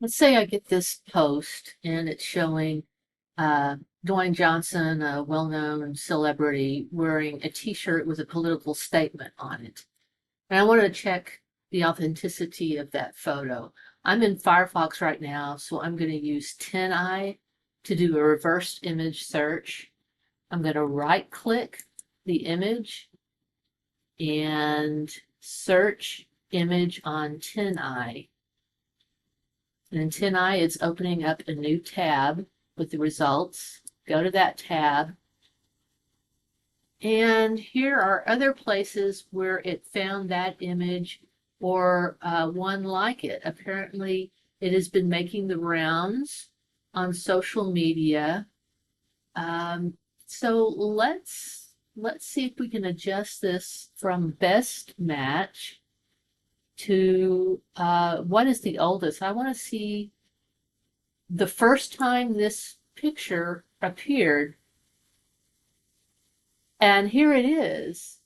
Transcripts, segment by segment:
Let's say I get this post and it's showing Dwayne Johnson, a well-known celebrity, wearing a t-shirt with a political statement on it. And I want to check the authenticity of that photo. I'm in Firefox right now, so I'm going to use TinEye to do a reverse image search. I'm going to right-click the image and search image on TinEye. And in TinEye, it's opening up a new tab with the results. Go to that tab. And here are other places where it found that image or one like it. Apparently, it has been making the rounds on social media. So let's see if we can adjust this from best match to what is the oldest. I want to see the first time this picture appeared, and here it is,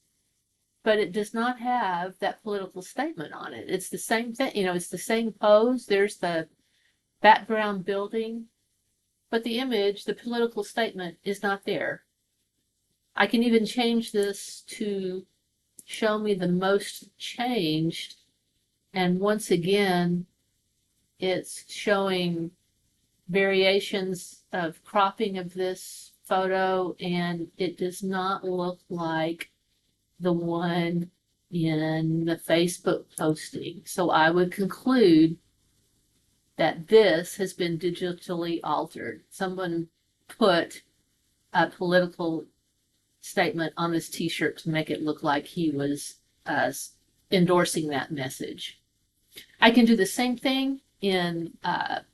but it does not have that political statement on it. It's the same thing, it's the same pose. There's the background building, but the image, the political statement is not there. I can even change this to show me the most changed, and once again, it's showing variations of cropping of this photo, and it does not look like the one in the Facebook posting. So I would conclude that this has been digitally altered. Someone put a political statement on this t-shirt to make it look like he was endorsing that message. I can do the same thing in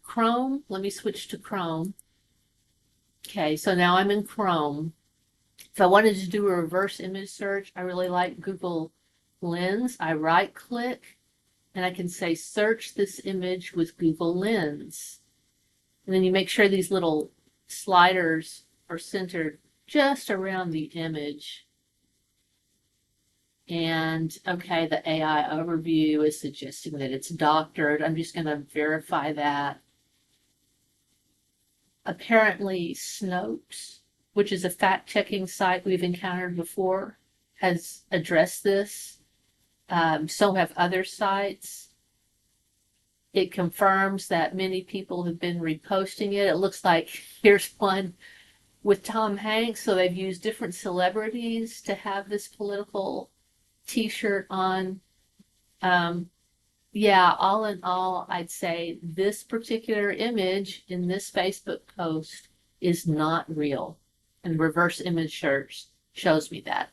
Chrome. Let me switch to Chrome. Okay, so now I'm in Chrome. If I wanted to do a reverse image search, I really like Google Lens. I right click and I can say search this image with Google Lens. And then you make sure these little sliders are centered just around the image. And okay, the AI overview is suggesting that it's doctored. I'm just going to verify that. Apparently, Snopes, which is a fact-checking site we've encountered before, has addressed this. So have other sites. It confirms that many people have been reposting it. It looks like here's one with Tom Hanks. So they've used different celebrities to have this political t-shirt on. Yeah, all in all, I'd say this particular image in this Facebook post is not real. And reverse image search shows me that.